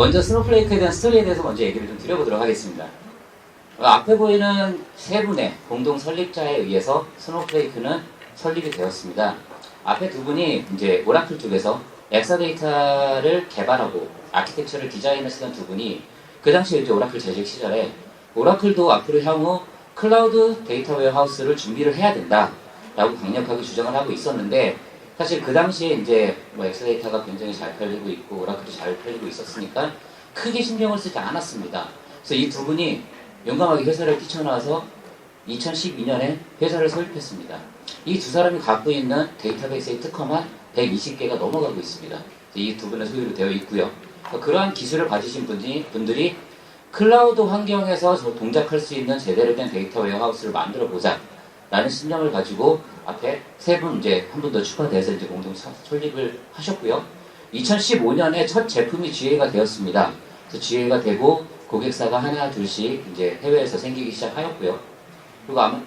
먼저 스노우플레이크에 대한 스토리에 대해서 먼저 얘기를 좀 드려보도록 하겠습니다. 앞에 보이는 세 분의 공동 설립자에 의해서 스노우플레이크는 설립이 되었습니다. 앞에 두 분이 이제 오라클 쪽에서 엑사데이터를 개발하고 아키텍처를 디자인하시던 두 분이 그 당시에 이제 오라클 재직 시절에 오라클도 앞으로 향후 클라우드 데이터 웨어하우스를 준비를 해야 된다라고 강력하게 주장을 하고 있었는데 사실 그 당시에 이제 뭐 엑사데이터가 굉장히 잘 팔리고 있고 오라클이 잘 팔리고 있었으니까 크게 신경을 쓰지 않았습니다. 그래서 이 두 분이 용감하게 회사를 뛰쳐나와서 2012년에 회사를 설립했습니다. 이 두 사람이 갖고 있는 데이터베이스의 특허만 120개가 넘어가고 있습니다. 이 두 분의 소유로 되어 있고요. 그러한 기술을 가지신 분들이 클라우드 환경에서 동작할 수 있는 제대로 된 데이터 웨어하우스를 만들어 보자 라는 신념을 가지고 앞에 세 분 이제 한 분 더 추가돼서 이제 공동 설립을 하셨고요. 2015년에 첫 제품이 GA가 되었습니다. 그래서 GA가 되고 고객사가 하나 둘씩 이제 해외에서 생기기 시작하였고요. 그리고 아마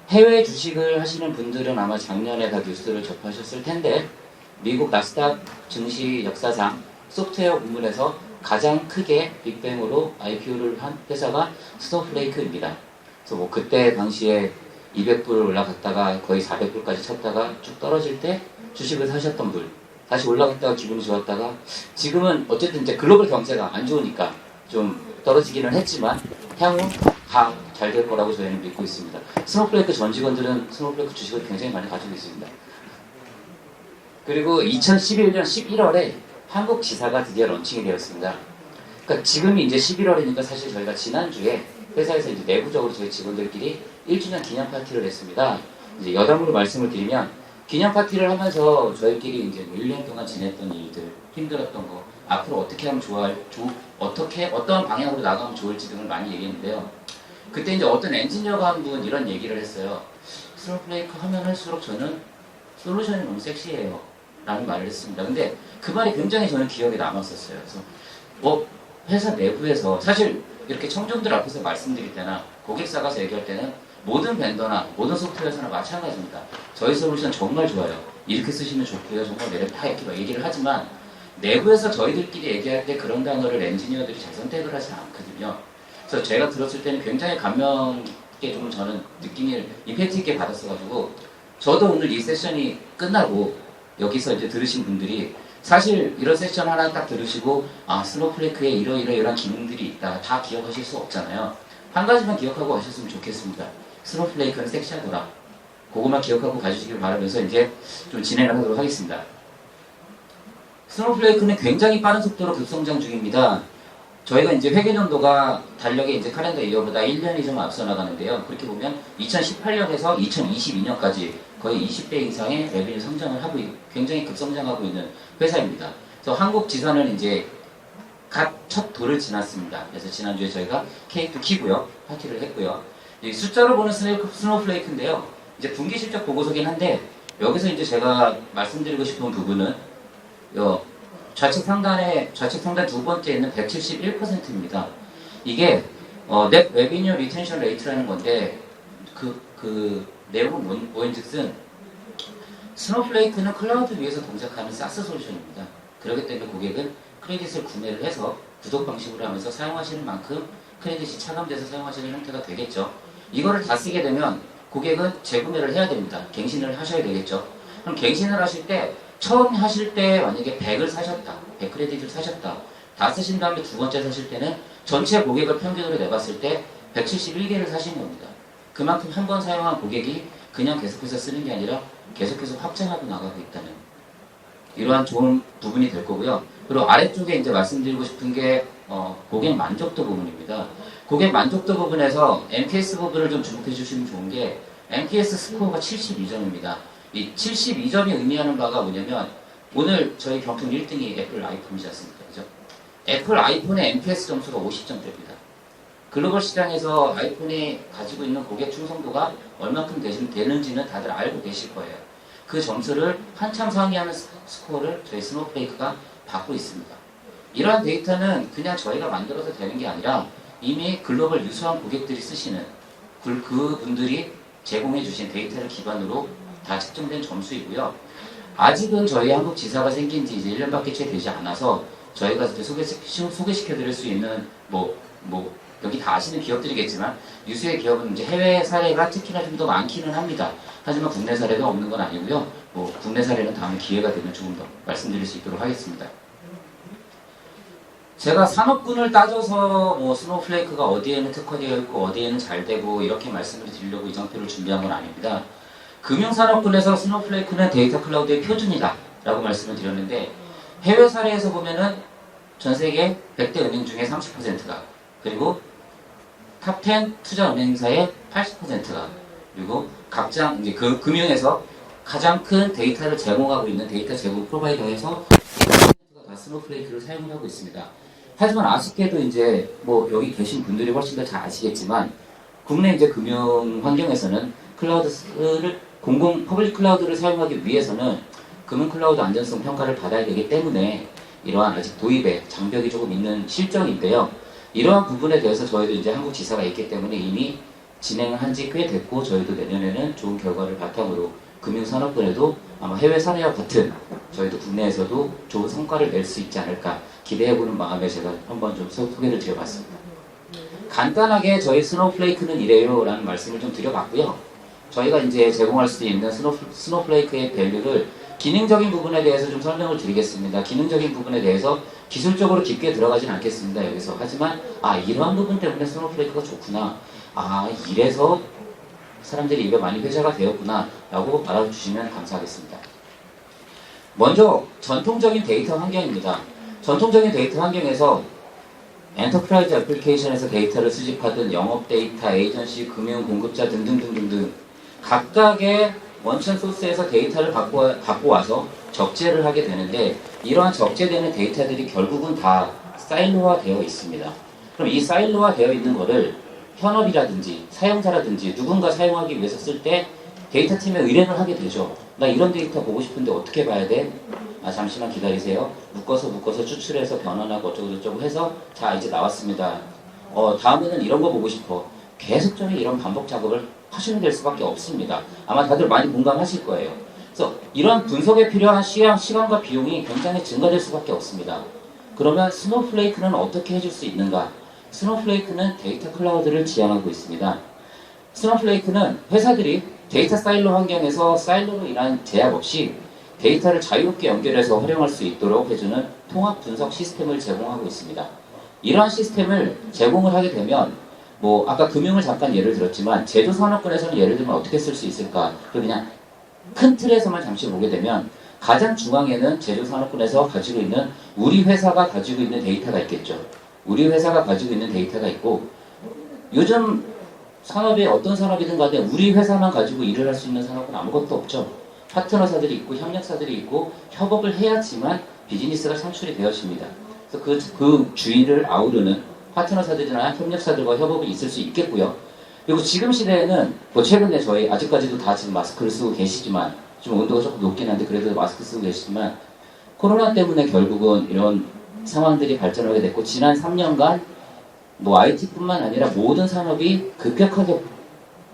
해외 주식을 하시는 분들은 아마 작년에 다 뉴스를 접하셨을 텐데 미국 나스닥 증시 역사상 소프트웨어 부문에서 가장 크게 빅뱅으로 IPO를 한 회사가 스노우플레이크입니다. 그래서 뭐 그때 당시에 200불 올라갔다가 거의 400불까지 쳤다가 쭉 떨어질 때 주식을 사셨던 분, 다시 올라갔다가 기분이 좋았다가 지금은 어쨌든 이제 글로벌 경제가 안 좋으니까 좀 떨어지기는 했지만 향후 다 잘 될 거라고 저희는 믿고 있습니다. 스노우플레이크 전 직원들은 스노우플레이크 주식을 굉장히 많이 가지고 있습니다. 그리고 2011년 11월에 한국 지사가 드디어 런칭이 되었습니다. 그러니까 지금이 이제 11월이니까 사실 저희가 지난주에 회사에서 이제 내부적으로 저희 직원들끼리 1주년 기념 파티를 했습니다. 이제 여담으로 말씀을 드리면 기념 파티를 하면서 저희끼리 이제 1년 동안 지냈던 일들, 힘들었던 거, 앞으로 어떻게 하면 어떤 방향으로 나가면 좋을지 등을 많이 얘기했는데요. 그때 이제 어떤 엔지니어가 한 분 이런 얘기를 했어요. 스노우플레이크 하면 할수록 저는 솔루션이 너무 섹시해요. 라는 말을 했습니다. 근데 그 말이 굉장히 저는 기억에 남았었어요. 그래서 회사 내부에서 사실 이렇게 청중들 앞에서 말씀드릴 때나 고객사 가서 얘기할 때는 모든 벤더나 모든 소프트웨어에서나 마찬가지입니다. 저희 솔루션 정말 좋아요. 이렇게 쓰시면 좋고요. 정말 매력 다 이렇게 막 얘기를 하지만 내부에서 저희들끼리 얘기할 때 그런 단어를 엔지니어들이 잘 선택을 하지 않거든요. 그래서 제가 들었을 때는 굉장히 감명 있게 좀 저는 느낌을 임팩트 있게 받았어가지고 저도 오늘 이 세션이 끝나고 여기서 이제 들으신 분들이 사실 이런 세션 하나 딱 들으시고 스노우플레이크에 이러이러한 기능들이 있다 다 기억하실 수 없잖아요. 한 가지만 기억하고 가셨으면 좋겠습니다. 스노우플레이크는 섹시하더라. 그것만 기억하고 가주시길 바라면서 이제 좀 진행을 하도록 하겠습니다. 스노우플레이크는 굉장히 빠른 속도로 급성장 중입니다. 저희가 이제 회계연도가 달력의 이제 카렌더 이어보다 1년이 좀 앞서 나가는데요. 그렇게 보면 2018년에서 2022년까지 거의 20배 이상의 레비뉴 성장을 하고 굉장히 급성장하고 있는 회사입니다. 그래서 한국 지사는 이제 첫 돌을 지났습니다. 그래서 지난주에 저희가 케이크도 키고요, 파티를 했고요. 숫자로 보는 스노우플레이크인데요. 이제 분기 실적 보고서긴 한데 여기서 이제 제가 말씀드리고 싶은 부분은 좌측 상단 두 번째 있는 171%입니다. 이게 넷 레비뉴 리텐션 레이트라는 건데 그 내용은 뭐인즉슨 스노우플레이크는 클라우드 위에서 동작하는 사스 솔루션입니다. 그렇기 때문에 고객은 크레딧을 구매를 해서 구독 방식으로 하면서 사용하시는 만큼 크레딧이 차감돼서 사용하시는 형태가 되겠죠. 이거를 다 쓰게 되면 고객은 재구매를 해야 됩니다. 갱신을 하셔야 되겠죠. 그럼 갱신을 하실 때 처음 하실 때 만약에 100을 사셨다, 100 크레딧을 사셨다, 다 쓰신 다음에 두 번째 사실 때는 전체 고객을 평균으로 내봤을 때 171개를 사신 겁니다. 그만큼 한 번 사용한 고객이 그냥 계속해서 쓰는 게 아니라 계속해서 확장하고 나가고 있다는 이러한 좋은 부분이 될 거고요. 그리고 아래쪽에 이제 말씀드리고 싶은 게 고객 만족도 부분입니다. 고객 만족도 부분에서 NPS 부분을 좀 주목해 주시면 좋은 게 NPS 스코어가 72점입니다. 이 72점이 의미하는 바가 뭐냐면 오늘 저희 경품 1등이 애플 아이폰이지 않습니까? 그죠? 애플 아이폰의 NPS 점수가 50점대입니다. 글로벌 시장에서 아이폰이 가지고 있는 고객 충성도가 얼만큼 되는지는 다들 알고 계실 거예요. 그 점수를 한참 상회하는 스코어를 저희 스노우플레이크가 받고 있습니다. 이러한 데이터는 그냥 저희가 만들어서 되는 게 아니라 이미 글로벌 유수한 고객들이 쓰시는 그분들이 제공해 주신 데이터를 기반으로 다 측정된 점수이고요. 아직은 저희 한국 지사가 생긴 지 이제 1년밖에 채 되지 않아서 저희가 이제 소개시켜 드릴 수 있는 여기 다 아시는 기업들이겠지만 유수의 기업은 이제 해외 사례가 특히나 좀 더 많기는 합니다. 하지만 국내 사례가 없는 건 아니고요. 국내 사례는 다음에 기회가 되면 조금 더 말씀드릴 수 있도록 하겠습니다. 제가 산업군을 따져서 스노우플레이크가 어디에는 특화되어 있고 어디에는 잘 되고 이렇게 말씀을 드리려고 이 장표를 준비한 건 아닙니다. 금융산업군에서 스노우플레이크는 데이터 클라우드의 표준이다 라고 말씀을 드렸는데 해외 사례에서 보면은 전 세계 100대 은행 중에 30%가 그리고 탑10 투자은행사의 80%가 그리고 각장 이제 그 금융에서 가장 큰 데이터를 제공하고 있는 데이터 제공 프로바이더에서 80%가 다 스노우플레이크를 사용하고 있습니다. 하지만 아쉽게도 이제 여기 계신 분들이 훨씬 더 잘 아시겠지만 국내 이제 금융 환경에서는 클라우드를 퍼블릭 클라우드를 사용하기 위해서는 금융 클라우드 안전성 평가를 받아야 되기 때문에 이러한 아직 도입에 장벽이 조금 있는 실정인데요. 이러한 부분에 대해서 저희도 이제 한국 지사가 있기 때문에 이미 진행을 한 지 꽤 됐고 저희도 내년에는 좋은 결과를 바탕으로 금융산업군에도 아마 해외 사례와 같은 저희도 국내에서도 좋은 성과를 낼 수 있지 않을까 기대해보는 마음에 제가 한번 좀 소개를 드려봤습니다. 간단하게 저희 스노우플레이크는 이래요 라는 말씀을 좀 드려봤고요. 저희가 이제 제공할 수 있는 스노우플레이크의 밸류를 기능적인 부분에 대해서 좀 설명을 드리겠습니다. 기능적인 부분에 대해서 기술적으로 깊게 들어가진 않겠습니다. 여기서. 하지만 이러한 부분 때문에 스노우플레이크가 좋구나. 이래서 사람들이 입에 많이 회자가 되었구나 라고 알아주시면 감사하겠습니다. 먼저 전통적인 데이터 환경입니다. 전통적인 데이터 환경에서 엔터프라이즈 애플리케이션에서 데이터를 수집하던 영업 데이터, 에이전시, 금융 공급자 등등등등등 각각의 원천 소스에서 데이터를 갖고 와서 적재를 하게 되는데 이러한 적재되는 데이터들이 결국은 다 사일로화 되어 있습니다. 그럼 이 사일로화 되어 있는 거를 현업이라든지 사용자라든지 누군가 사용하기 위해서 쓸 때 데이터 팀에 의뢰를 하게 되죠. 나 이런 데이터 보고 싶은데 어떻게 봐야 돼? 잠시만 기다리세요. 묶어서 추출해서 변환하고 어쩌고저쩌고 해서 자 이제 나왔습니다. 다음에는 이런 거 보고 싶어. 계속적인 이런 반복 작업을 하시면 될 수밖에 없습니다. 아마 다들 많이 공감하실 거예요. 그래서 이런 분석에 필요한 시간과 비용이 굉장히 증가될 수밖에 없습니다. 그러면 스노우플레이크는 어떻게 해줄 수 있는가? 스노우플레이크는 데이터 클라우드를 지향하고 있습니다. 스노우플레이크는 회사들이 데이터 사일로 환경에서 사일로로 인한 제약 없이 데이터를 자유롭게 연결해서 활용할 수 있도록 해주는 통합 분석 시스템을 제공하고 있습니다. 이러한 시스템을 제공을 하게 되면 아까 금융을 잠깐 예를 들었지만 제조산업군에서는 예를 들면 어떻게 쓸 수 있을까? 그냥 큰 틀에서만 잠시 보게 되면 가장 중앙에는 제조산업군에서 가지고 있는 우리 회사가 가지고 있는 데이터가 있겠죠. 우리 회사가 가지고 있는 데이터가 있고 요즘 산업에 어떤 산업이든 간에 우리 회사만 가지고 일을 할 수 있는 산업은 아무것도 없죠. 파트너사들이 있고 협력사들이 있고 협업을 해야지만 비즈니스가 창출이 되어집니다. 그래서 그 주위를 아우르는 파트너사들이나 협력사들과 협업이 있을 수 있겠고요. 그리고 지금 시대에는 최근에 저희 아직까지도 다 지금 마스크를 쓰고 계시지만 좀 온도가 조금 높긴 한데 그래도 마스크 쓰고 계시지만 코로나 때문에 결국은 이런 상황들이 발전하게 됐고 지난 3년간 IT뿐만 아니라 모든 산업이 급격하게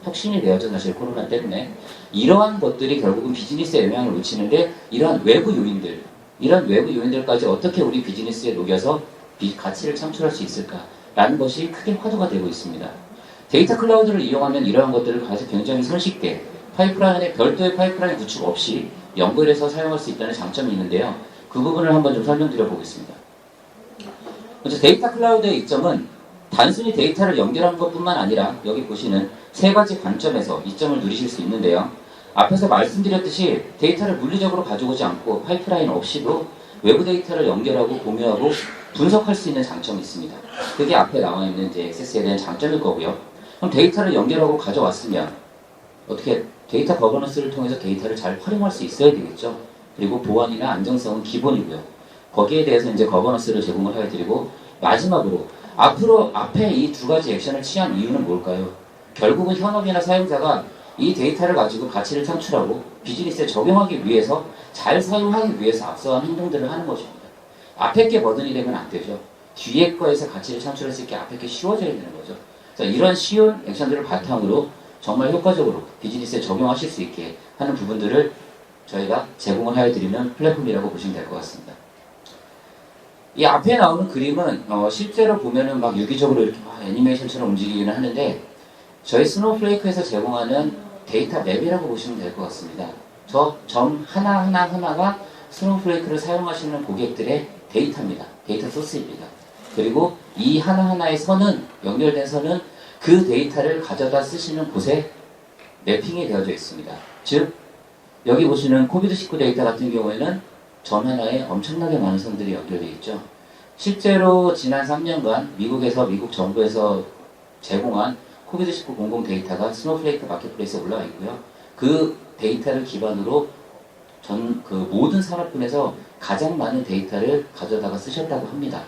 혁신이 되었죠. 사실 코로나 때문에 이러한 것들이 결국은 비즈니스에 영향을 미치는데 이러한 외부 요인들까지 어떻게 우리 비즈니스에 녹여서 가치를 창출할 수 있을까라는 것이 크게 화두가 되고 있습니다. 데이터 클라우드를 이용하면 이러한 것들을 굉장히 손쉽게 별도의 파이프라인 구축 없이 연결해서 사용할 수 있다는 장점이 있는데요. 그 부분을 한번 좀 설명드려 보겠습니다. 먼저 데이터 클라우드의 이점은 단순히 데이터를 연결하는 것뿐만 아니라 여기 보시는 세 가지 관점에서 이점을 누리실 수 있는데요. 앞에서 말씀드렸듯이 데이터를 물리적으로 가져오지 않고 파이프라인 없이도 외부 데이터를 연결하고 공유하고 분석할 수 있는 장점이 있습니다. 그게 앞에 나와 있는 이제 액세스에 대한 장점일 거고요. 그럼 데이터를 연결하고 가져왔으면 어떻게 데이터 거버넌스를 통해서 데이터를 잘 활용할 수 있어야 되겠죠. 그리고 보안이나 안정성은 기본이고요. 거기에 대해서 이제 거버넌스를 제공을 해드리고 마지막으로 앞에 이 두 가지 액션을 취한 이유는 뭘까요? 결국은 현업이나 사용자가 이 데이터를 가지고 가치를 창출하고 비즈니스에 적용하기 위해서 잘 사용하기 위해서 앞서간 행동들을 하는 것입니다. 앞에 게 버든이 되면 안 되죠. 뒤에 거에서 가치를 창출할 수 있게 앞에 게 쉬워져야 되는 거죠. 그래서 이런 쉬운 액션들을 바탕으로 정말 효과적으로 비즈니스에 적용하실 수 있게 하는 부분들을 저희가 제공을 하여드리는 플랫폼이라고 보시면 될 것 같습니다. 이 앞에 나오는 그림은 실제로 보면은 막 유기적으로 이렇게 막 애니메이션처럼 움직이기는 하는데 저희 스노우플레이크에서 제공하는 데이터 맵이라고 보시면 될 것 같습니다. 저 점 하나가 스노우플레이크를 사용하시는 고객들의 데이터입니다. 데이터 소스입니다. 그리고 이 하나하나의 선은, 연결된 선은 그 데이터를 가져다 쓰시는 곳에 매핑이 되어져 있습니다. 즉, 여기 보시는 코비드19 데이터 같은 경우에는 점 하나에 엄청나게 많은 선들이 연결되어 있죠. 실제로 지난 3년간 미국 정부에서 제공한 코비드19 공공 데이터가 스노우플레이크 마켓플레이스에 올라와 있고요. 그 데이터를 기반으로 모든 산업군에서 가장 많은 데이터를 가져다가 쓰셨다고 합니다.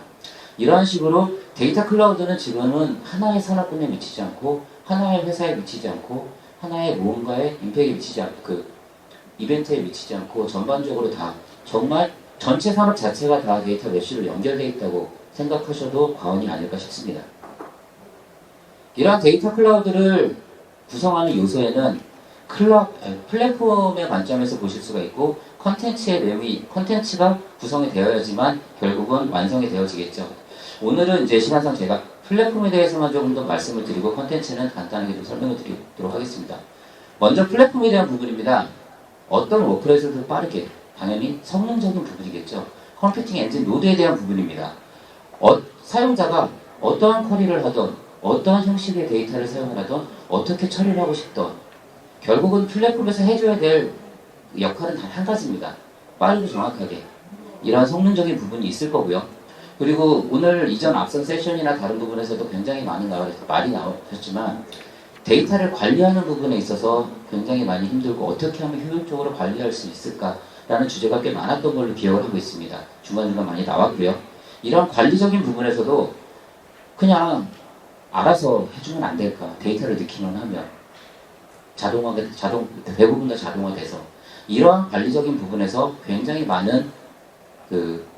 이러한 식으로 데이터 클라우드는 지금은 하나의 산업군에 미치지 않고 하나의 회사에 미치지 않고 하나의 무언가의 임팩트에 미치지 않고 이벤트에 미치지 않고 전반적으로 다 정말 전체 산업 자체가 다 데이터 메쉬로 연결되어 있다고 생각하셔도 과언이 아닐까 싶습니다. 이러한 데이터 클라우드를 구성하는 요소에는 플랫폼의 관점에서 보실 수가 있고 컨텐츠가 구성이 되어야지만 결국은 완성이 되어지겠죠. 오늘은 이제 시간상 제가 플랫폼에 대해서만 조금 더 말씀을 드리고 컨텐츠는 간단하게 좀 설명을 드리도록 하겠습니다. 먼저 플랫폼에 대한 부분입니다. 어떤 워크로에서도 빠르게 당연히 성능적인 부분이겠죠. 컴퓨팅 엔진 노드에 대한 부분입니다. 사용자가 어떠한 쿼리를 하던 어떠한 형식의 데이터를 사용을 하던 어떻게 처리를 하고 싶던 결국은 플랫폼에서 해줘야 될 역할은 단 한 가지입니다. 빠르고 정확하게 이러한 성능적인 부분이 있을 거고요. 그리고 오늘 이전 앞선 세션이나 다른 부분에서도 굉장히 많이 나오셨지만 데이터를 관리하는 부분에 있어서 굉장히 많이 힘들고 어떻게 하면 효율적으로 관리할 수 있을까라는 주제가 꽤 많았던 걸로 기억을 하고 있습니다. 중간중간 많이 나왔고요. 이런 관리적인 부분에서도 그냥 알아서 해주면 안 될까? 데이터를 넣기만 하면 대부분 다 자동화돼서 이러한 관리적인 부분에서 굉장히 많은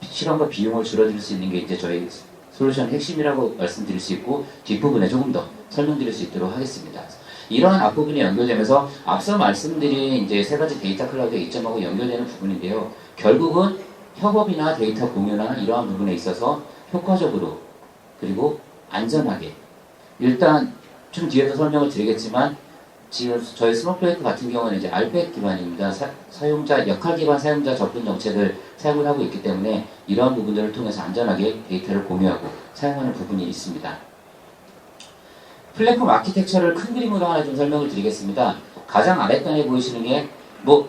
시간과 비용을 줄여드릴 수 있는 게 이제 저희 솔루션 핵심이라고 말씀드릴 수 있고 뒷부분에 조금 더 설명드릴 수 있도록 하겠습니다. 이러한 앞부분이 연결되면서 앞서 말씀드린 이제 세 가지 데이터 클라우드의 이점하고 연결되는 부분인데요. 결국은 협업이나 데이터 공유나 이러한 부분에 있어서 효과적으로 그리고 안전하게 일단 좀 뒤에서 설명을 드리겠지만 지금 저희 스노우플레이크 같은 경우는 이제 RBAC 기반입니다. 역할 기반 사용자 접근 정책을 사용을 하고 있기 때문에 이러한 부분들을 통해서 안전하게 데이터를 공유하고 사용하는 부분이 있습니다. 플랫폼 아키텍처를 큰 그림으로 하나 좀 설명을 드리겠습니다. 가장 아랫단에 보이시는 게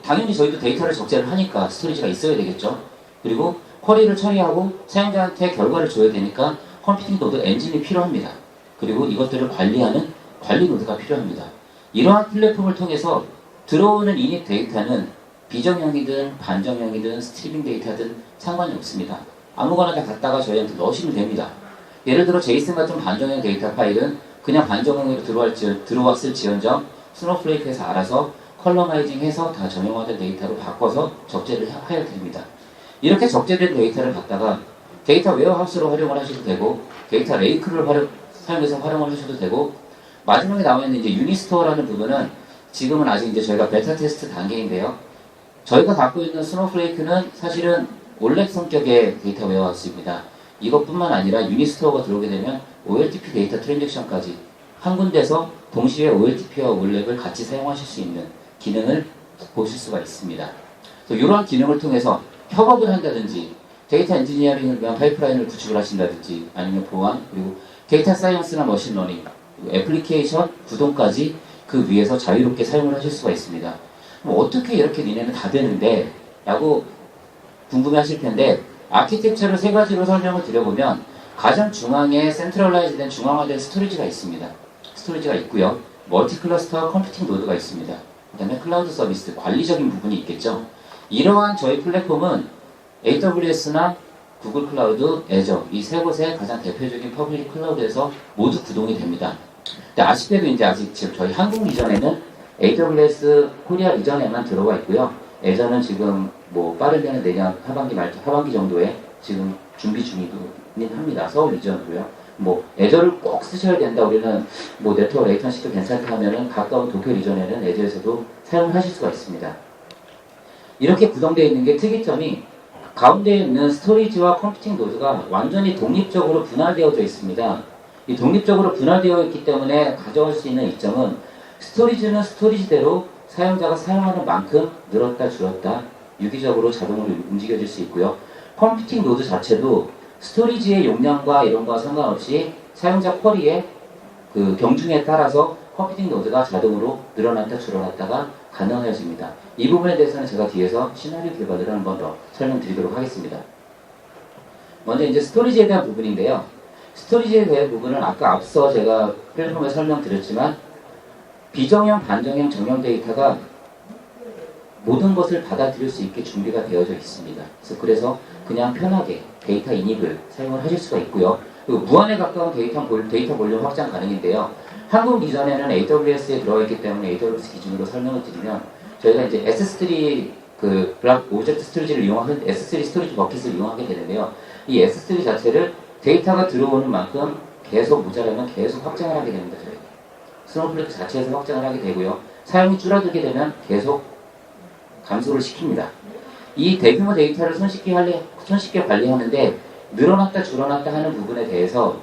당연히 저희도 데이터를 적재를 하니까 스토리지가 있어야 되겠죠. 그리고 쿼리를 처리하고 사용자한테 결과를 줘야 되니까 컴퓨팅 노드 엔진이 필요합니다. 그리고 이것들을 관리하는 관리 노드가 필요합니다. 이러한 플랫폼을 통해서 들어오는 이닉 데이터는 비정형이든 반정형이든 스트리밍 데이터든 상관이 없습니다. 아무거나 다 갖다가 저희한테 넣으시면 됩니다. 예를 들어 제이슨 같은 반정형 데이터 파일은 그냥 반정형으로 들어왔을 지언정 스노우플레이크에서 알아서 컬러마이징해서 다 정형화된 데이터로 바꿔서 적재를 하여 드립니다. 이렇게 적재된 데이터를 갖다가 데이터 웨어하우스로 활용을 하셔도 되고 데이터 레이크를 사용해서 활용을 하셔도 되고 마지막에 나와 있는 이제 유니스토어라는 부분은 지금은 아직 이제 저희가 베타 테스트 단계인데요. 저희가 갖고 있는 스노우플레이크는 사실은 올랩 성격의 데이터 웨어하우스입니다. 이것뿐만 아니라 유니스토어가 들어오게 되면 OLTP 데이터 트랜잭션까지 한 군데서 동시에 OLTP와 올랩을 같이 사용하실 수 있는 기능을 보실 수가 있습니다. 이러한 기능을 통해서 협업을 한다든지 데이터 엔지니어링을 위한 파이프라인을 구축을 하신다든지 아니면 보안 그리고 데이터 사이언스나 머신러닝 애플리케이션 구동까지 그 위에서 자유롭게 사용을 하실 수가 있습니다. 어떻게 이렇게 니네는 다 되는데? 라고 궁금해 하실 텐데 아키텍처를 세 가지로 설명을 드려보면 가장 중앙에 센트럴라이즈된 중앙화된 스토리지가 있습니다. 스토리지가 있고요. 멀티클러스터 컴퓨팅 노드가 있습니다. 그 다음에 클라우드 서비스 관리적인 부분이 있겠죠. 이러한 저희 플랫폼은 AWS나 구글 클라우드, 애저 이 세 곳의 가장 대표적인 퍼블릭 클라우드에서 모두 구동이 됩니다. 근데 아쉽게도 이제 아직 지금 저희 한국 리전에는 AWS 코리아 리전에만 들어가 있고요. 애저는 지금 빠르게는 내년 하반기 정도에 지금 준비 중이긴 합니다. 서울 리전으로요. 애저를 꼭 쓰셔야 된다. 우리는 네트워크 레이턴시도 괜찮다 하면은 가까운 도쿄 리전에는 애저에서도 사용하실 수가 있습니다. 이렇게 구성되어 있는 게 특이점이 가운데 있는 스토리지와 컴퓨팅 노드가 완전히 독립적으로 분할되어져 있습니다. 이 독립적으로 분할되어 있기 때문에 가져올 수 있는 이점은 스토리지는 스토리지대로 사용자가 사용하는 만큼 늘었다 줄었다 유기적으로 자동으로 움직여질 수 있고요. 컴퓨팅 노드 자체도 스토리지의 용량과 이런 거와 상관없이 사용자 쿼리의 그 경중에 따라서 컴퓨팅 노드가 자동으로 늘어났다 줄어났다가 가능해집니다. 이 부분에 대해서는 제가 뒤에서 시나리오 개발을 한번 더 설명드리도록 하겠습니다. 먼저 이제 스토리지에 대한 부분인데요. 스토리지에 대한 부분은 아까 앞서 제가 플랫폼에 설명드렸지만 비정형, 반정형, 정형 데이터가 모든 것을 받아들일 수 있게 준비가 되어져 있습니다. 그래서 그냥 편하게 데이터 인입을 사용을 하실 수가 있고요. 그리고 무한에 가까운 데이터 볼륨 확장 가능인데요. 한국 이전에는 AWS에 들어가 있기 때문에 AWS 기준으로 설명을 드리면 저희가 이제 S3 그 블락 오브젝트 스토리지를 이용하는 S3 스토리지 버킷을 이용하게 되는데요. 이 S3 자체를 데이터가 들어오는 만큼 계속 모자라면 계속 확장을 하게 됩니다. 저희가 스노우플레이크 자체에서 확장을 하게 되고요. 사용이 줄어들게 되면 계속 감소를 시킵니다. 이 대규모 데이터를 손쉽게 관리하는데 늘어났다 줄어났다 하는 부분에 대해서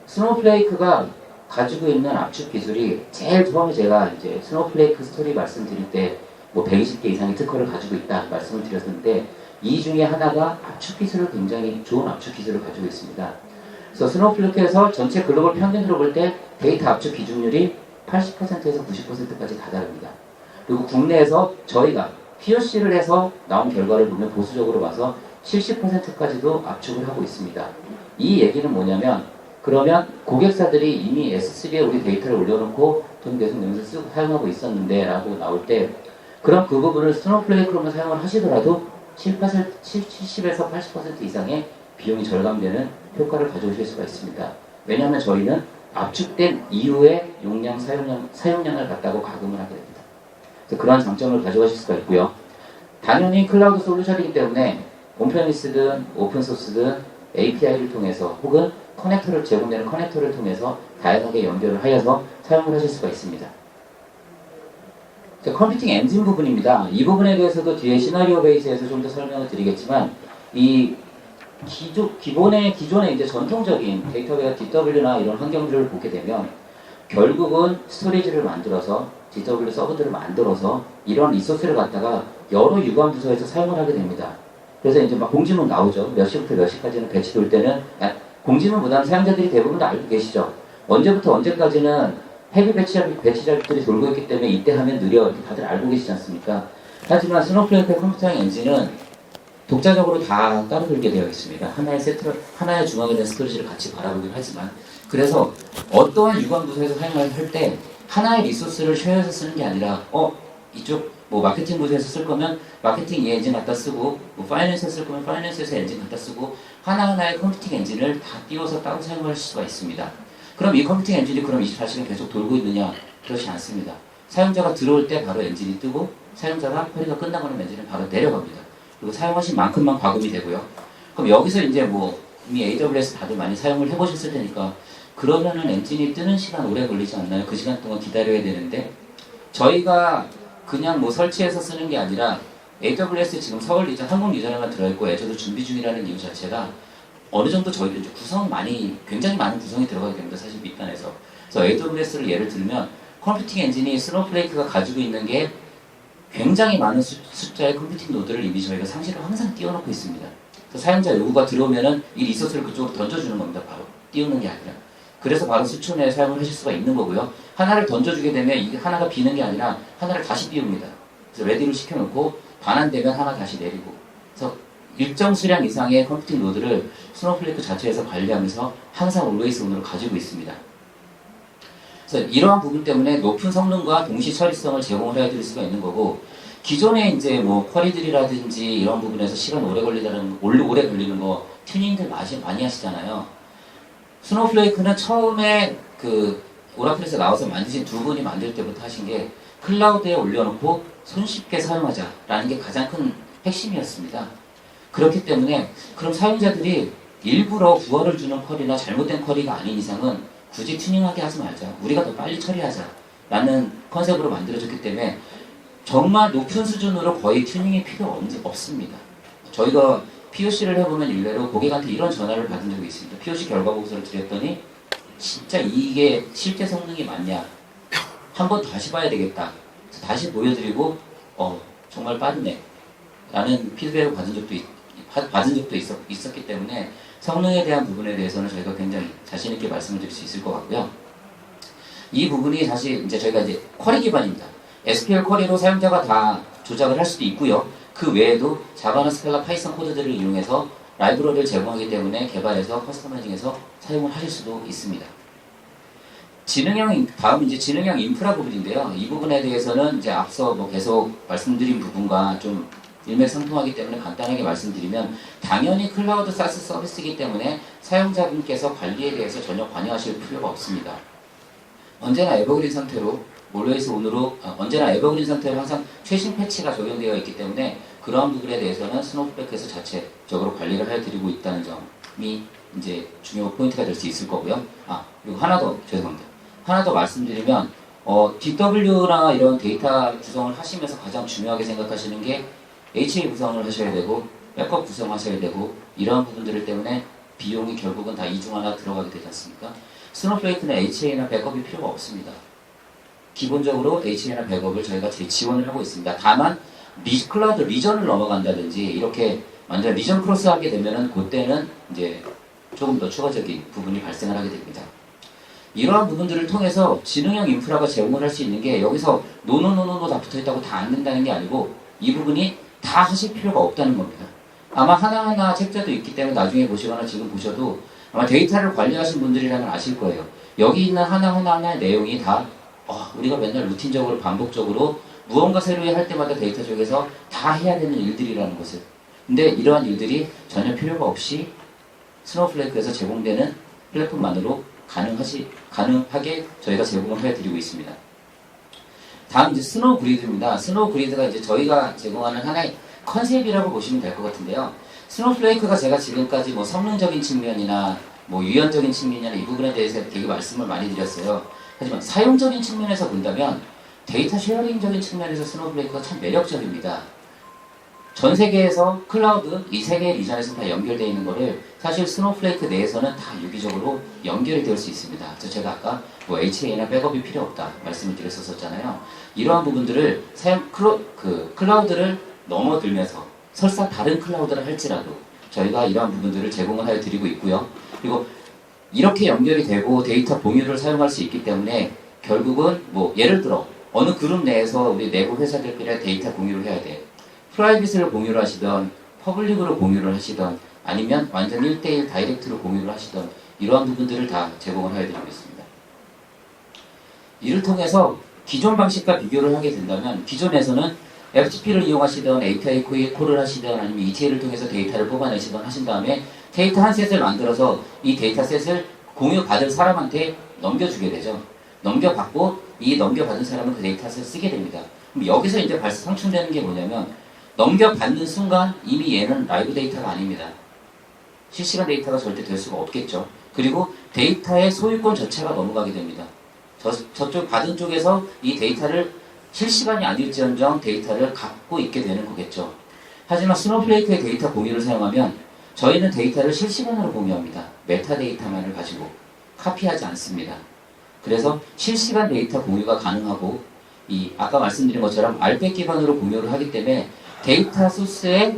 스노우플레이크가 가지고 있는 압축 기술이 제일 처음에 제가 이제 스노우플레이크 스토리 말씀드릴 때 뭐 120개 이상의 특허를 가지고 있다 말씀을 드렸는데 이 중에 하나가 압축 기술을 굉장히 좋은 압축 기술을 가지고 있습니다. 그래서 스노우플레이크에서 전체 글로벌 평균으로 볼 때 데이터 압축 기준율이 80%에서 90%까지 다다릅니다. 그리고 국내에서 저희가 POC를 해서 나온 결과를 보면 보수적으로 봐서 70%까지도 압축을 하고 있습니다. 이 얘기는 뭐냐면 그러면 고객사들이 이미 S3에 우리 데이터를 올려놓고 돈 계속 내면서 쓰고 사용하고 있었는데 라고 나올 때 그럼 그 부분을 스노우플레이크로만 사용을 하시더라도 70에서 80% 이상의 비용이 절감되는 효과를 가져오실 수가 있습니다. 왜냐하면 저희는 압축된 이후에 용량, 사용량을 갖다고 가금을 하게 됩니다. 그래서 그러한 장점을 가져가실 수가 있고요. 당연히 클라우드 솔루션이기 때문에 온프레미스든 오픈소스든 API를 통해서 혹은 커넥터를 제공되는 커넥터를 통해서 다양하게 연결을 하여서 사용을 하실 수가 있습니다. 컴퓨팅 엔진 부분입니다. 이 부분에 대해서도 뒤에 시나리오 베이스에서 좀 더 설명을 드리겠지만 이 기존의 이제 전통적인 데이터베이스 DW나 이런 환경들을 보게 되면 결국은 스토리지를 만들어서 DW 서버들을 만들어서 이런 리소스를 갖다가 여러 유관 부서에서 사용을 하게 됩니다. 그래서 이제 막 공지문 나오죠. 몇 시부터 몇 시까지는 배치 돌 때는 공지문보다는 사용자들이 대부분 다 알고 계시죠. 언제부터 언제까지는 헤비 배치작들이 돌고 있기 때문에 이때 하면 느려 이렇게 다들 알고 계시지 않습니까? 하지만 스노우플레이크 컴퓨터형 엔진은 독자적으로 다 따로 돌게 되어 있습니다. 하나의 중앙에 대한 스토리지를 같이 바라보긴 하지만 그래서 어떠한 유관 부서에서 사용할 때 하나의 리소스를 쉐어해서 쓰는 게 아니라 이쪽 뭐 마케팅 부서에서 쓸 거면 마케팅 이 엔진 갖다 쓰고 뭐 파이낸스에서 쓸 거면 파이낸스에서 엔진 갖다 쓰고 하나하나의 컴퓨팅 엔진을 다 띄워서 따로 사용할 수가 있습니다. 그럼 이 컴퓨팅 엔진이 그럼 24시간 계속 돌고 있느냐? 그렇지 않습니다. 사용자가 들어올 때 바로 엔진이 뜨고 사용자가 쿼리가 끝나고는 엔진은 바로 내려갑니다. 그리고 사용하신 만큼만 과금이 되고요. 그럼 여기서 이제 뭐 이미 AWS 다들 많이 사용을 해보셨을 테니까 그러면은 엔진이 뜨는 시간 오래 걸리지 않나요? 그 시간 동안 기다려야 되는데 저희가 그냥 뭐 설치해서 쓰는 게 아니라 AWS 지금 서울 리전, 한국 리전에만 들어있고 애저도 준비 중이라는 이유 자체가 어느 정도 저희도 이제 굉장히 많은 구성이 들어가게 됩니다. 사실 밑단에서. 그래서 AWS를 예를 들면 컴퓨팅 엔진이 스노우플레이크가 가지고 있는 게 굉장히 많은 숫자의 컴퓨팅 노드를 이미 저희가 상시로 항상 띄워놓고 있습니다. 그래서 사용자 요구가 들어오면은 이 리소스를 그쪽으로 던져주는 겁니다. 바로 띄우는 게 아니라. 그래서 바로 수초 내에 사용을 하실 수가 있는 거고요. 하나를 던져주게 되면 이게 하나가 비는 게 아니라 하나를 다시 띄웁니다. 그래서 레디를 시켜놓고 반환되면 하나 다시 내리고. 그래서 일정 수량 이상의 컴퓨팅 노드를 스노우플레이크 자체에서 관리하면서 항상 always on으로 가지고 있습니다. 그래서 이러한 부분 때문에 높은 성능과 동시 처리성을 제공을 해드릴 수가 있는 거고 기존에 이제 뭐 쿼리들이라든지 이런 부분에서 시간 오래 걸리는 거 튜닝들 많이 하시잖아요. 스노우플레이크는 처음에 그 오라클에서 나와서 만드신 두 분이 만들 때부터 하신 게 클라우드에 올려놓고 손쉽게 사용하자라는 게 가장 큰 핵심이었습니다. 그렇기 때문에 그럼 사용자들이 일부러 부하를 주는 쿼리나 잘못된 쿼리가 아닌 이상은 굳이 튜닝하게 하지 말자. 우리가 더 빨리 처리하자. 라는 컨셉으로 만들어졌기 때문에 정말 높은 수준으로 거의 튜닝이 필요 없습니다. 저희가 POC를 해보면 일례로 고객한테 이런 전화를 받은 적이 있습니다. POC 결과 보고서를 드렸더니 진짜 이게 실제 성능이 맞냐? 한번 다시 봐야 되겠다. 다시 보여드리고 정말 빠르네 라는 피드백을 받은 적도 있었기 때문에 성능에 대한 부분에 대해서는 저희가 굉장히 자신 있게 말씀을 드릴 수 있을 것 같고요. 이 부분이 사실 이제 저희가 이제 쿼리 기반입니다. SQL 쿼리로 사용자가 다 조작을 할 수도 있고요. 그 외에도 자바나 스칼라 파이썬 코드들을 이용해서 라이브러리를 제공하기 때문에 개발해서 커스터마이징해서 사용을 하실 수도 있습니다. 다음 이제 지능형 인프라 부분인데요. 이 부분에 대해서는 이제 앞서 뭐 계속 말씀드린 부분과 좀 일맥상통하기 때문에 간단하게 말씀드리면 당연히 클라우드 사스 서비스이기 때문에 사용자분께서 관리에 대해서 전혀 관여하실 필요가 없습니다. 언제나 에버그린 상태로 언제나 에버그린 상태로 항상 최신 패치가 적용되어 있기 때문에 그러한 부분에 대해서는 스노우플레이크에서 자체적으로 관리를 해드리고 있다는 점이 이제 중요 포인트가 될 수 있을 거고요. 그리고 하나 더 말씀드리면 DW나 이런 데이터 구성을 하시면서 가장 중요하게 생각하시는 게 HA 구성을 하셔야 되고 백업 구성하셔야 되고 이러한 부분들 때문에 비용이 결국은 다 이 중 하나 들어가게 되지 않습니까? 스노우플레이크는 HA나 백업이 필요가 없습니다. 기본적으로 HA나 백업을 저희가 지원을 하고 있습니다. 다만 클라우드 리전을 넘어간다든지 이렇게 완전 리전 크로스하게 되면은 그때는 이제 조금 더 추가적인 부분이 발생을 하게 됩니다. 이러한 부분들을 통해서 지능형 인프라가 제공을 할 수 있는 게 여기서 노노노노노 다 붙어있다고 다 안 된다는 게 아니고 이 부분이 다 하실 필요가 없다는 겁니다. 아마 하나하나 책자도 있기 때문에 나중에 보시거나 지금 보셔도 아마 데이터를 관리하신 분들이라면 아실 거예요. 여기 있는 하나하나의 내용이 다 우리가 맨날 루틴적으로 반복적으로 무언가 새로 할 때마다 데이터 쪽에서 다 해야 되는 일들이라는 것을. 근데 이러한 일들이 전혀 필요가 없이 스노우플레이크에서 제공되는 플랫폼만으로 가능하게 저희가 제공을 해드리고 있습니다. 다음 이제 스노우 그리드입니다. 스노우 그리드가 이제 저희가 제공하는 하나의 컨셉이라고 보시면 될 것 같은데요. 스노우플레이크가 제가 지금까지 뭐 성능적인 측면이나 뭐 유연적인 측면이나 이 부분에 대해서 되게 말씀을 많이 드렸어요. 하지만 사용적인 측면에서 본다면 데이터 쉐어링적인 측면에서 스노우플레이크가 참 매력적입니다. 전 세계에서 클라우드, 이 세 개의 리전에서 다 연결되어 있는 거를 사실 스노우플레이크 내에서는 다 유기적으로 연결이 될 수 있습니다. 그래서 제가 아까 뭐 HA나 백업이 필요 없다 말씀을 드렸었잖아요. 이러한 부분들을 클라우드를 넘어들면서 설사 다른 클라우드를 할지라도 저희가 이러한 부분들을 제공을 하여 드리고 있고요. 그리고 이렇게 연결이 되고 데이터 공유를 사용할 수 있기 때문에 결국은 뭐 예를 들어 어느 그룹 내에서 우리 내부 회사들끼리 데이터 공유를 해야 돼. 프라이빗을 공유를 하시던 퍼블릭으로 공유를 하시던 아니면 완전 1대1 다이렉트로 공유를 하시던 이러한 부분들을 다 제공을 해드리고 있습니다. 이를 통해서 기존 방식과 비교를 하게 된다면 기존에서는 FTP를 이용하시던 API 콜을 하시던 아니면 ETL을 통해서 데이터를 뽑아내시던 하신 다음에 데이터 한 셋을 만들어서 이 데이터 셋을 공유받을 사람한테 넘겨주게 되죠. 넘겨받고 이 넘겨받은 사람은 그 데이터 셋을 쓰게 됩니다. 그럼 여기서 이제 상충되는 게 뭐냐면 넘겨받는 순간 이미 얘는 라이브 데이터가 아닙니다. 실시간 데이터가 절대 될 수가 없겠죠. 그리고 데이터의 소유권 자체가 넘어가게 됩니다. 저쪽 받은 쪽에서 이 데이터를 실시간이 아닐지언정 데이터를 갖고 있게 되는 거겠죠. 하지만 스노우플레이크의 데이터 공유를 사용하면 저희는 데이터를 실시간으로 공유합니다. 메타데이터만을 가지고 카피하지 않습니다. 그래서 실시간 데이터 공유가 가능하고 아까 말씀드린 것처럼 알백 기반으로 공유를 하기 때문에 데이터 소스의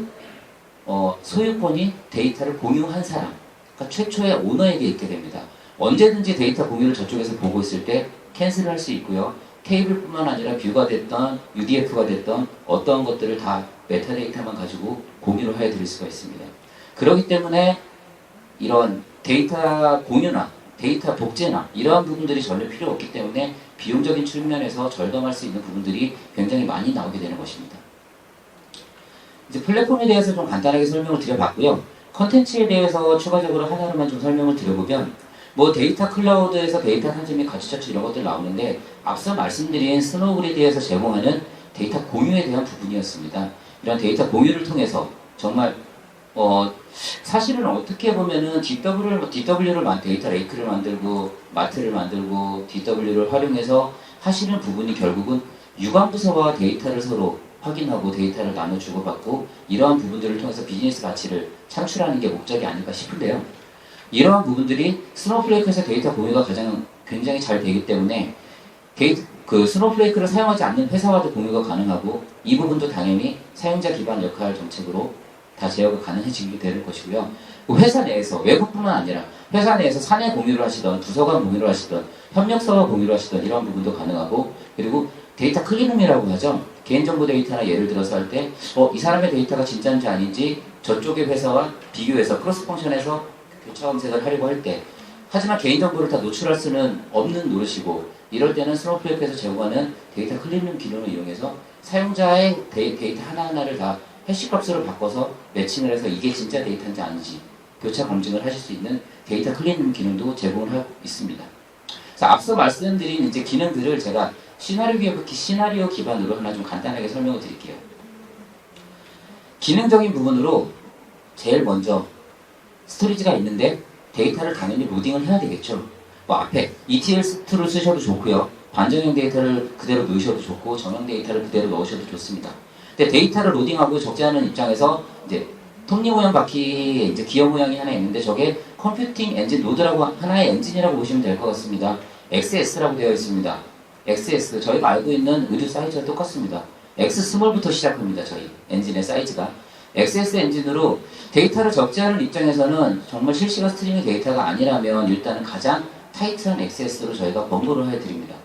소유권이 데이터를 공유한 사람, 그러니까 최초의 오너에게 있게 됩니다. 언제든지 데이터 공유를 저쪽에서 보고 있을 때 캔슬을 할 수 있고요. 테이블뿐만 아니라 뷰가 됐던 UDF가 됐던 어떠한 것들을 다 메타데이터만 가지고 공유를 해드릴 수가 있습니다. 그렇기 때문에 이런 데이터 공유나 데이터 복제나 이러한 부분들이 전혀 필요 없기 때문에 비용적인 측면에서 절감할 수 있는 부분들이 굉장히 많이 나오게 되는 것입니다. 이제 플랫폼에 대해서 좀 간단하게 설명을 드려봤고요. 컨텐츠에 대해서 추가적으로 하나로만 좀 설명을 드려보면 뭐 데이터 클라우드에서 데이터 산지 및 가치 처치 이런 것들 나오는데 앞서 말씀드린 스노우그리드에서 제공하는 데이터 공유에 대한 부분이었습니다. 이런 데이터 공유를 통해서 정말 사실은 어떻게 보면은 데이터 레이크를 만들고 마트를 만들고 DW를 활용해서 하시는 부분이 결국은 유관부서와 데이터를 서로 확인하고 데이터를 나눠 주고받고 이러한 부분들을 통해서 비즈니스 가치를 창출하는 게 목적이 아닐까 싶은데요. 이러한 부분들이 스노우플레이크에서 데이터 공유가 가장 굉장히 잘 되기 때문에 그 스노우플레이크를 사용하지 않는 회사와도 공유가 가능하고 이 부분도 당연히 사용자 기반 역할 정책으로 다 제어가 가능해지게 되는 것이고요. 그 회사 내에서 외부뿐만 아니라 회사 내에서 사내 공유를 하시던 부서 간 공유를 하시던 협력서와 공유를 하시던 이런 부분도 가능하고 그리고 데이터 클린룸이라고 하죠. 개인정보 데이터나 예를 들어서 할 때 이 사람의 데이터가 진짜인지 아닌지 저쪽의 회사와 비교해서 크로스 펑션에서 교차 검색을 하려고 할 때 하지만 개인정보를 다 노출할 수는 없는 노릇이고 이럴 때는 스노우플레이크에서 제공하는 데이터 클린룸 기능을 이용해서 사용자의 데이터 하나하나를 다 해시 값으로 바꿔서 매칭을 해서 이게 진짜 데이터인지 아닌지 교차 검증을 하실 수 있는 데이터 클린룸 기능도 제공을 하고 있습니다. 자, 앞서 말씀드린 이제 기능들을 제가 시나리오 기반으로 하나 좀 간단하게 설명을 드릴게요. 기능적인 부분으로 제일 먼저 스토리지가 있는데 데이터를 당연히 로딩을 해야 되겠죠. 뭐 앞에 ETL2를 쓰셔도 좋고요. 반정형 데이터를 그대로 넣으셔도 좋고 정형 데이터를 그대로 넣으셔도 좋습니다. 근데 데이터를 로딩하고 적재하는 입장에서 이제 톱니 모양 바퀴에 이제 기어 모양이 하나 있는데 저게 컴퓨팅 엔진 노드라고 하나의 엔진이라고 보시면 될 것 같습니다. XS라고 되어 있습니다. XS 저희가 알고 있는 의류 사이즈와 똑같습니다. X 스몰부터 시작합니다. 저희 엔진의 사이즈가 XS 엔진으로 데이터를 적재하는 입장에서는 정말 실시간 스트리밍 데이터가 아니라면 일단은 가장 타이트한 XS로 저희가 번거를 해드립니다.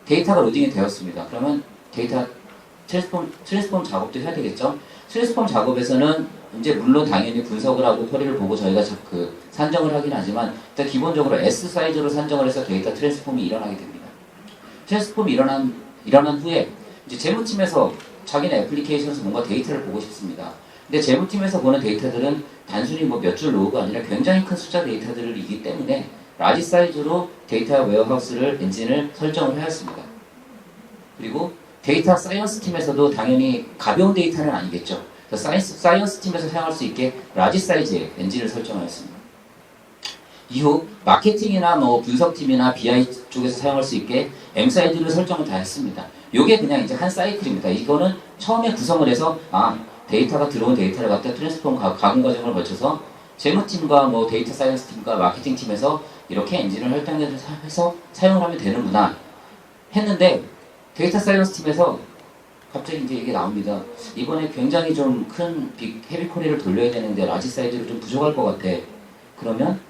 데이터가 로딩이 되었습니다. 그러면 데이터 트랜스폼 작업도 해야 되겠죠. 트랜스폼 작업에서는 이제 물론 당연히 분석을 하고 쿼리를 보고 저희가 산정을 하긴 하지만 일단 기본적으로 S 사이즈로 산정을 해서 데이터 트랜스폼이 일어나게 됩니다. 트랜스폼이 일어난 후에 이제 재무팀에서 자기네 애플리케이션에서 뭔가 데이터를 보고 싶습니다. 근데 재무팀에서 보는 데이터들은 단순히 뭐 몇 줄 로우가 아니라 굉장히 큰 숫자 데이터들이기 때문에 라지 사이즈로 데이터 웨어하우스를 엔진을 설정을 하였습니다. 그리고 데이터 사이언스 팀에서도 당연히 가벼운 데이터는 아니겠죠. 사이언스 팀에서 사용할 수 있게 라지 사이즈의 엔진을 설정하였습니다. 이후 마케팅이나 뭐 분석팀이나 BI 쪽에서 사용할 수 있게 M 사이즈를 설정을 다 했습니다. 요게 그냥 이제 한 사이클입니다. 이거는 처음에 구성을 해서 데이터가 들어온 데이터를 갖다 트랜스폼 가공 과정을 거쳐서 재무팀과 뭐 데이터 사이언스 팀과 마케팅 팀에서 이렇게 엔진을 할당해서 사용을 하면 되는구나 했는데 데이터 사이언스 팀에서 갑자기 이제 이게 나옵니다. 이번에 굉장히 좀 큰 헤비 쿼리를 돌려야 되는데 라지 사이즈로 좀 부족할 것 같아. 그러면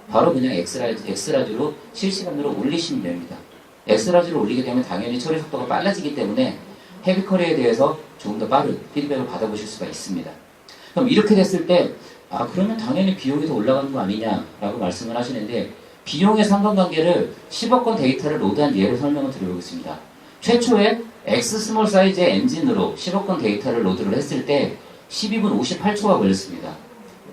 바로 그냥 엑스라지로 실시간으로 올리시면 됩니다. 엑스라지로 올리게 되면 당연히 처리 속도가 빨라지기 때문에 헤비 쿼리에 대해서 조금 더 빠른 피드백을 받아보실 수가 있습니다. 그럼 이렇게 됐을 때 그러면 당연히 비용이 더 올라가는 거 아니냐라고 말씀을 하시는데 비용의 상관관계를 10억 건 데이터를 로드한 예로 설명을 드려보겠습니다. 최초에 X 스몰 사이즈의 엔진으로 10억 건 데이터를 로드를 했을 때 12분 58초가 걸렸습니다.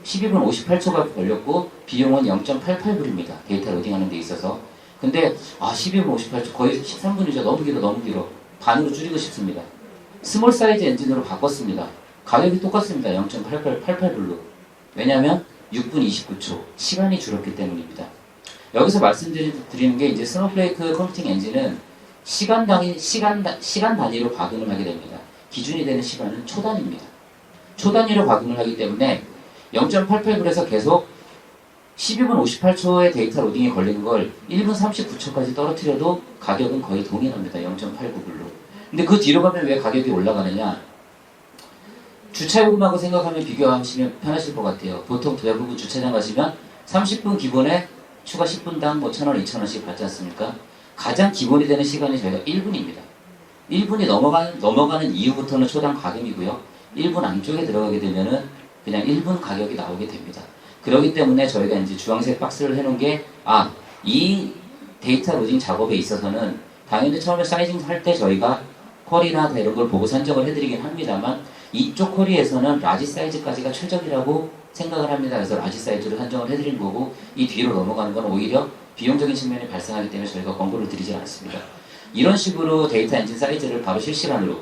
12분 58초가 걸렸고 비용은 0.88불입니다. 데이터 로딩하는 데 있어서. 근데 12분 58초 거의 13분이죠. 너무 길어. 반으로 줄이고 싶습니다. 스몰 사이즈 엔진으로 바꿨습니다. 가격이 똑같습니다. 0.88불로. 왜냐하면 6분 29초 시간이 줄었기 때문입니다. 여기서 말씀드리는 게 이제 스노우플레이크 컴퓨팅 엔진은 시간 단위로 과금을 하게 됩니다. 기준이 되는 시간은 초 단위입니다. 초 단위로 과금을 하기 때문에 0.88불에서 계속 12분 58초의 데이터 로딩이 걸리는 걸 1분 39초까지 떨어뜨려도 가격은 거의 동일합니다. 0.89불로. 근데 그 뒤로 가면 왜 가격이 올라가느냐? 주차요금하고 생각하면 비교하시면 편하실 것 같아요. 보통 대부분 주차장 가시면 30분 기본에 추가 10분당 1,000원, 2,000원씩 받지 않습니까? 가장 기본이 되는 시간이 저희가 1분입니다. 1분이 넘어가는 이후부터는 초당 과금이고요. 1분 안쪽에 들어가게 되면은 그냥 1분 가격이 나오게 됩니다. 그렇기 때문에 저희가 이제 주황색 박스를 해놓은 게, 이 데이터 로딩 작업에 있어서는 당연히 처음에 사이징 할 때 저희가 쿼리나 이런 걸 보고 산정을 해드리긴 합니다만, 이쪽 쿼리에서는 라지 사이즈까지가 최적이라고 생각을 합니다. 그래서 라지 사이즈로 산정을 해드린 거고, 이 뒤로 넘어가는 건 오히려 비용적인 측면이 발생하기 때문에 저희가 권고를 드리지 않습니다. 이런 식으로 데이터 엔진 사이즈를 바로 실시간으로,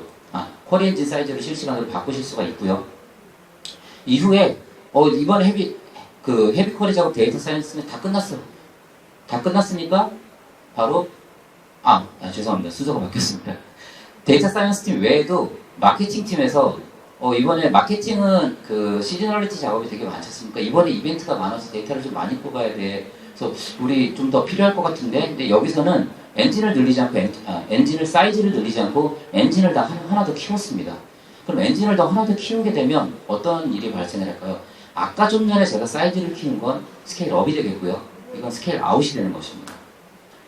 쿼리 엔진 사이즈를 실시간으로 바꾸실 수가 있고요. 이후에, 이번 헤비 쿼리 작업 데이터 사이언스는 다 끝났어. 다 끝났으니까, 바로, 죄송합니다. 순서가 바뀌었습니다. 데이터 사이언스 팀 외에도 마케팅 팀에서 이번에 마케팅은 그 시즈널리티 작업이 되게 많지 않습니까? 이번에 이벤트가 많아서 데이터를 좀 많이 뽑아야 돼. 그래서 우리 좀 더 필요할 것 같은데, 근데 여기서는 엔진을 늘리지 않고 엔진을 사이즈를 늘리지 않고 엔진을 다 하나 더 키웠습니다. 그럼 엔진을 더 하나 더 키우게 되면 어떤 일이 발생을 할까요? 아까 좀 전에 제가 사이즈를 키운 건 스케일 업이 되겠고요. 이건 스케일 아웃이 되는 것입니다.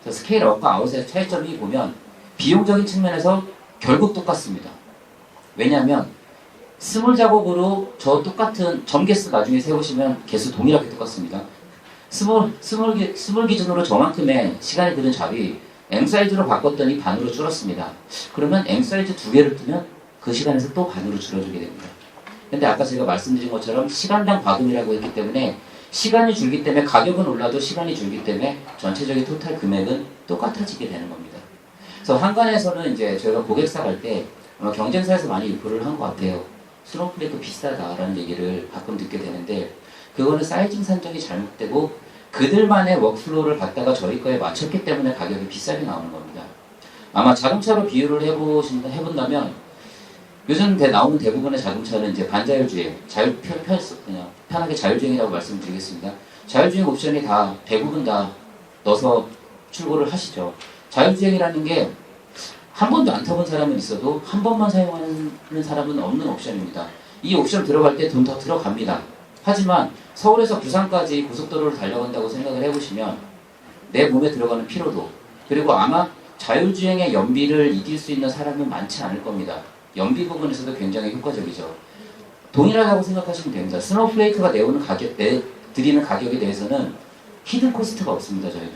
그래서 스케일 업과 아웃의 차이점이 보면 비용적인 측면에서 결국 똑같습니다. 왜냐하면 스몰 작업으로 저 똑같은 점 개수 나중에 세우시면 개수 동일하게 똑같습니다. 스몰 기준으로 저만큼의 시간이 드는 잡이 M 사이즈로 바꿨더니 반으로 줄었습니다. 그러면 M 사이즈 두 개를 뜨면 그 시간에서 또 반으로 줄어들게 됩니다. 근데 아까 제가 말씀드린 것처럼 시간당 과금이라고 했기 때문에 시간이 줄기 때문에 가격은 올라도 시간이 줄기 때문에 전체적인 토탈 금액은 똑같아지게 되는 겁니다. 그래서 한간에서는 이제 저희가 고객사 갈 때 아마 경쟁사에서 많이 유포를 한 것 같아요. 스노우플레이크 비싸다라는 얘기를 가끔 듣게 되는데 그거는 사이징 산정이 잘못되고 그들만의 워크플로우를 갖다가 저희 거에 맞췄기 때문에 가격이 비싸게 나오는 겁니다. 아마 자동차로 비유를 해본다면 요즘 나오는 대부분의 자동차는 이제 반자율주행, 그냥 편하게 자율주행이라고 말씀드리겠습니다. 자율주행 옵션이 다 대부분 다 넣어서 출고를 하시죠. 자율주행이라는 게 한 번도 안 타본 사람은 있어도 한 번만 사용하는 사람은 없는 옵션입니다. 이 옵션 들어갈 때 돈 더 들어갑니다. 하지만 서울에서 부산까지 고속도로를 달려간다고 생각을 해보시면 내 몸에 들어가는 피로도 그리고 아마 자율주행의 연비를 이길 수 있는 사람은 많지 않을 겁니다. 연비 부분에서도 굉장히 효과적이죠. 동일하다고 생각하시면 됩니다. 스노우플레이크가 드리는 가격에 대해서는 히든 코스트가 없습니다. 저희는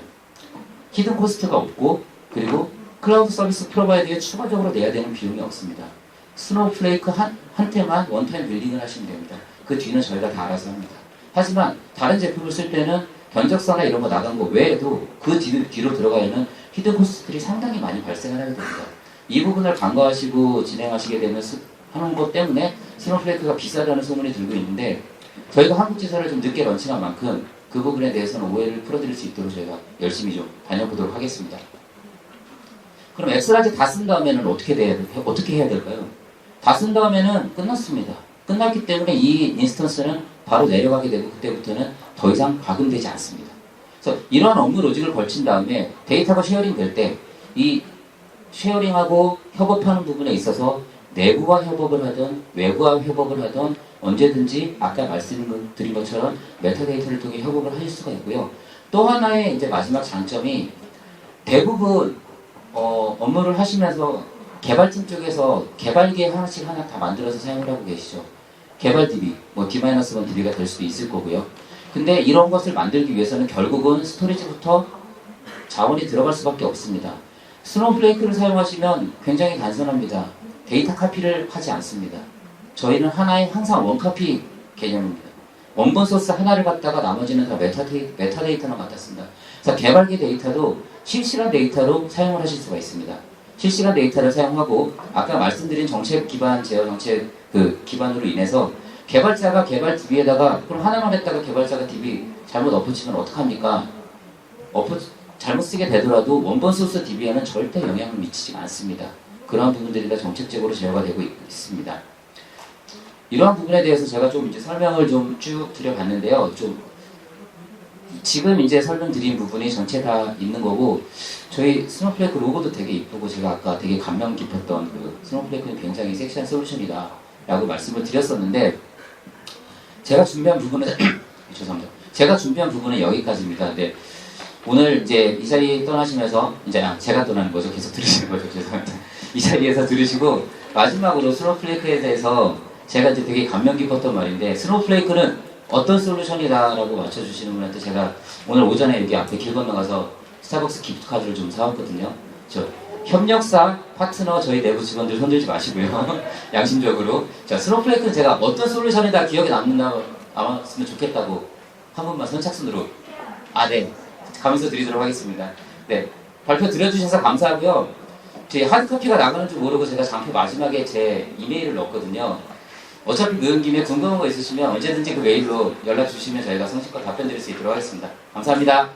히든 코스트가 없고 그리고 클라우드 서비스 프로바이더에 추가적으로 내야 되는 비용이 없습니다. 스노우플레이크 한테만 원타임 빌딩을 하시면 됩니다. 그 뒤는 저희가 다 알아서 합니다. 하지만 다른 제품을 쓸 때는 견적서나 이런 거 나간 거 외에도 그 뒤로 들어가 있는 히든 코스트들이 상당히 많이 발생을 하게 됩니다. 이 부분을 간과하시고 진행하시게 되는 하는 것 때문에 스노우플레이크가 비싸다는 소문이 들고 있는데 저희가 한국지사를 좀 늦게 런칭한 만큼 그 부분에 대해서는 오해를 풀어드릴 수 있도록 저희가 열심히 좀 다녀보도록 하겠습니다. 그럼 엑스라지 다 쓴 다음에는 어떻게 해야 될까요? 다 쓴 다음에는 끝났습니다. 끝났기 때문에 이 인스턴스는 바로 내려가게 되고 그때부터는 더 이상 과금되지 않습니다. 그래서 이러한 업무 로직을 걸친 다음에 데이터가 쉐어링 될 때 이 쉐어링하고 협업하는 부분에 있어서 내부와 협업을 하든 외부와 협업을 하든 언제든지 아까 말씀드린 것처럼 메타데이터를 통해 협업을 하실 수가 있고요. 또 하나의 이제 마지막 장점이 대부분 업무를 하시면서 개발팀 쪽에서 개발기에 하나씩 하나 다 만들어서 사용을 하고 계시죠. 개발 DB, D-1 DB가 될 수도 있을 거고요. 근데 이런 것을 만들기 위해서는 결국은 스토리지부터 자원이 들어갈 수밖에 없습니다. 스노우플레이크를 사용하시면 굉장히 단순합니다. 데이터 카피를 하지 않습니다. 저희는 하나의 항상 원카피 개념입니다. 원본 소스 하나를 갖다가 나머지는 다 메타데이터만 갖다 씁니다. 그래서 개발기 데이터도 실시간 데이터로 사용을 하실 수가 있습니다. 실시간 데이터를 사용하고 아까 말씀드린 정책 기반 제어 정책 기반으로 인해서 개발자가 개발 DB에다가 그럼 하나만 했다가 개발자가 DB 잘못 엎어치면 어떡합니까? 잘못 쓰게 되더라도 원본 소스 DB에는 절대 영향을 미치지 않습니다. 그러한 부분들이 다 정책적으로 제어가 되고 있습니다. 이러한 부분에 대해서 제가 좀 이제 설명을 좀 쭉 드려봤는데요. 지금 이제 설명드린 부분이 전체 다 있는 거고 저희 스노우플레이크 로고도 되게 이쁘고 제가 아까 되게 감명 깊었던 스노우플레이크는 굉장히 섹시한 솔루션이다 라고 말씀을 드렸었는데 제가 준비한 부분은 죄송합니다. 제가 준비한 부분은 여기까지입니다. 근데 오늘 이제 이 자리 떠나시면서 이제 제가 떠나는 거죠. 계속 들으시는 거죠. 죄송합니다. 이 자리에서 들으시고 마지막으로 스노우플레이크에 대해서 제가 이제 되게 감명 깊었던 말인데 스노우플레이크는 어떤 솔루션이다라고 맞춰주시는 분한테 제가 오늘 오전에 여기 앞에 길 건너가서 스타벅스 기프트카드를 좀 사왔거든요. 협력사, 파트너, 저희 내부 직원들 손들지 마시고요. 양심적으로. 자, 스노우플레이크는 제가 어떤 솔루션이다 기억에 남았으면 좋겠다고 한 분만 선착순으로. 네. 가면서 드리도록 하겠습니다. 네. 발표 드려주셔서 감사하고요. 제 하드커피가 나가는 줄 모르고 제가 잠시 마지막에 제 이메일을 넣었거든요. 어차피 넣은 김에 궁금한 거 있으시면 언제든지 그 메일로 연락 주시면 저희가 성실껏 답변 드릴 수 있도록 하겠습니다. 감사합니다.